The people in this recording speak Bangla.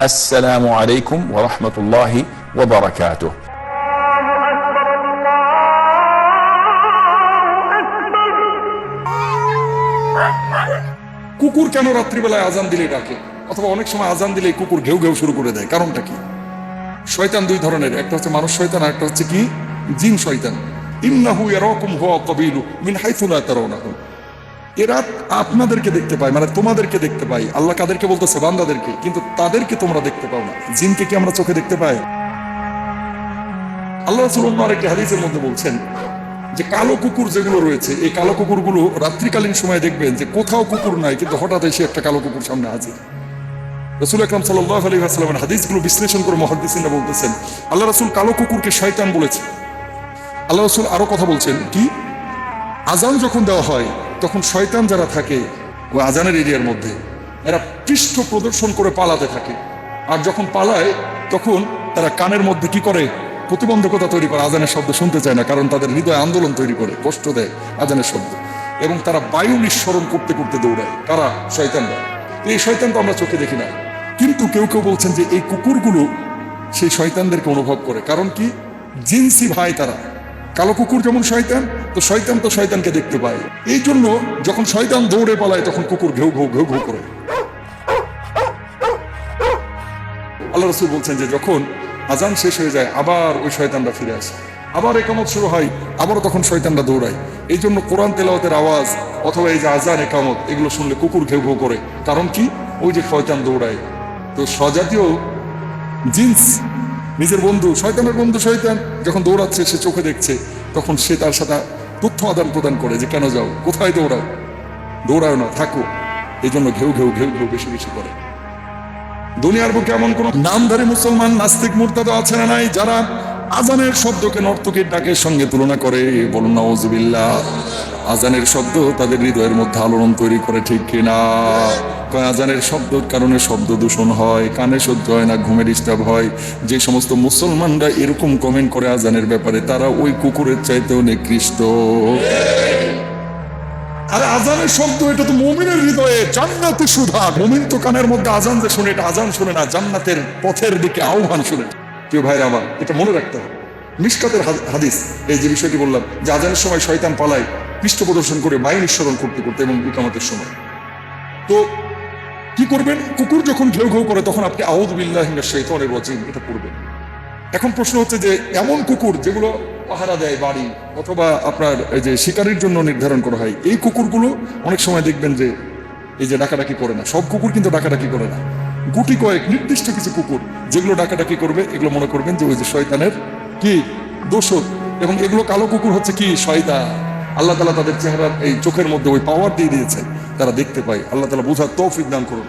আসসালামু আলাইকুম ওয়া রাহমাতুল্লাহি ওয়া বারাকাতুহু। কুকুর কেন রাত্রিবেলায় আজান দিলে ডাকে, অথবা অনেক সময় আজান দিলে কুকুর ঘেউ ঘেউ শুরু করে দেয়? কারণটা কি? শয়তান দুই ধরনের, একটা হচ্ছে মানুষ শয়তান, আর একটা হচ্ছে কি জিন শয়তান। ইন্নাহু ইয়ারাকুম হুয়া ক্বাবিলু মিন হাইথু লা তারাউনাহু। এরা আপনাদেরকে দেখতে পায়, মানে তোমাদেরকে দেখতে পায়। আল্লাহ কাদেরকে বলতেছে? বান্দাদেরকে। কিন্তু তাদেরকে তোমরা দেখতে পাও না। জিনকে কি আমরা চোখে দেখতে পাই? আল্লাহ রাসূল আরেকটি হাদিসের মধ্যে বলছেন যে কালো কুকুর যেগুলো রয়েছে, এই কালো কুকুরগুলো রাত্রিকালীন সময় দেখবেন যে কোথাও কুকুর নাই, কিন্তু হঠাৎ এসে একটা কালো কুকুর সামনে হাজির। রাসূল আকরাম সাল্লাল্লাহু আলাইহি ওয়াসাল্লামের হাদিসগুলো বিশ্লেষণ করে মুহাদ্দিসিনরা বলতেছেন আল্লাহ রাসূল কালো কুকুরকে শয়তান বলেছে। আল্লাহ রাসূল আরো কথা বলছেন কি, আজান যখন দেওয়া হয় তখন শয়তান যারা থাকে ওই আজানের এরিয়ার মধ্যে, এরা পৃষ্ঠ প্রদর্শন করে পালাতে থাকে। আর যখন পালায় তখন তারা কানের মধ্যে কি করে, প্রতিবন্ধকতা তৈরি করে, আজানের শব্দ শুনতে চায় না, কারণ তাদের হৃদয় আন্দোলন তৈরি করে, কষ্ট দেয় আজানের শব্দ। এবং তারা বায়ু নিঃসরণ করতে করতে দৌড়ায়। কারা? শয়তানরা। এই শয়তান তো আমরা চোখে দেখি না, কিন্তু কেউ কেউ বলছেন যে এই কুকুরগুলো সেই শয়তানদেরকে অনুভব করে। কারণ কি? জিনসি ভাই তারা। কালো কুকুর যেমন শয়তান, তো শয়তান তো শয়তানকে দেখতে পায়। এই জন্য যখন শয়তান দৌড়ে পালায় তখন কুকুর ঘেউ ঘেউ ঘেউ ঘেউ করে। আল্লাহ রাসূল বলছেন যে যখন আজান শেষ হয়ে যায় আবার ওই শয়তানরা ফিরে আসে, আবার একামত শুরু হয়, আবারও তখন শয়তানরা দৌড়ায়। এই জন্য কোরআন তেলাওয়াতের আওয়াজ অথবা এই যে আজান একামত এগুলো শুনলে কুকুর ঘেউ ঘেউ করে। কারণ কি? ওই যে শয়তান দৌড়ায়। তো স্বজাতীয় জিন্স, নিজের বন্ধু, শয়তানের বন্ধু শয়তান যখন দৌড়াচ্ছে, সে চোখে দেখছে, তখন সে তার সাথে তথ্য আদান প্রদান করে যে কেন যাও, কোথায় দৌড়াও, দৌড়াও না, থাকো। এই জন্য ঘেউ ঘেউ ঘেউ ঘেউ বেশি বেশি করে। দুনিয়ার বুকে এমন কোন নামধারী মুসলমান নাস্তিক মুরতাদা আছে না নাই যারা আজানের শব্দকে নর্তকীর ডাকের সঙ্গে তুলনা করে? বলুন নাউজুবিল্লাহ। আজানের শব্দ তাদের হৃদয়ের মধ্যে আলোড়ন তৈরি করে, ঠিক কিনা? আজানের শব্দের কারণে শব্দ দূষণ হয়, কানে সহ্য হয় না, ঘুমে ডিস্টার্ব হয়। যে সমস্ত মুসলমানরা এরকম কমেন্ট করে আজানের ব্যাপারে, তারা ওই কুকুরের চাইতেও নিকৃষ্ট। আরে আজানের শব্দ এটা তো মুমিনের হৃদয়ে জান্নাতি সুধা। মুমিন তো কানের মধ্যে আজান যে শুনে, এটা আজান শুনে না, জান্নাতের পথের দিকে আহ্বান শুনে। প্রিয় ভাইরা আমার, এটা মনে রাখতে হবে। মিশকাতের হাদিস, এই যে বিষয়টি বললাম যে আজানের সময় শয়তান পালায় পৃষ্ঠ প্রদর্শন করে বায়ু নিঃসরণ করতে করতে, এবং ইকামতের সময়। তো কি করবেন? কুকুর যখন ঘেউ ঘেউ করে তখন আপনি আউযু বিল্লাহি মিনাশ শাইতানির রাজিম এটা পড়বেন। এখন প্রশ্ন হচ্ছে যে এমন কুকুর যেগুলো পাহারা দেয় বাড়ি, অথবা আপনার এই যে শিকারির জন্য নির্ধারণ করা হয়, এই কুকুরগুলো অনেক সময় দেখবেন যে এই যে ডাকাডাকি করে না। সব কুকুর কিন্তু ডাকাডাকি করে না। গুটি কয়েক নির্দিষ্ট কিছু কুকুর যেগুলো ডাকাডাকি করবে, এগুলো মনে করবেন যে ওই যে শয়তানের কি দোষক। এবং এগুলো কালো কুকুর হচ্ছে কি শয়তান। আল্লাহ তাআলা তাদের চেহারার এই চোখের মধ্যে ওই পাওয়ার দিয়ে দিয়েছে, তারা দেখতে পায়। আল্লাহ তাআলা বোঝার তৌফিক দান করুন।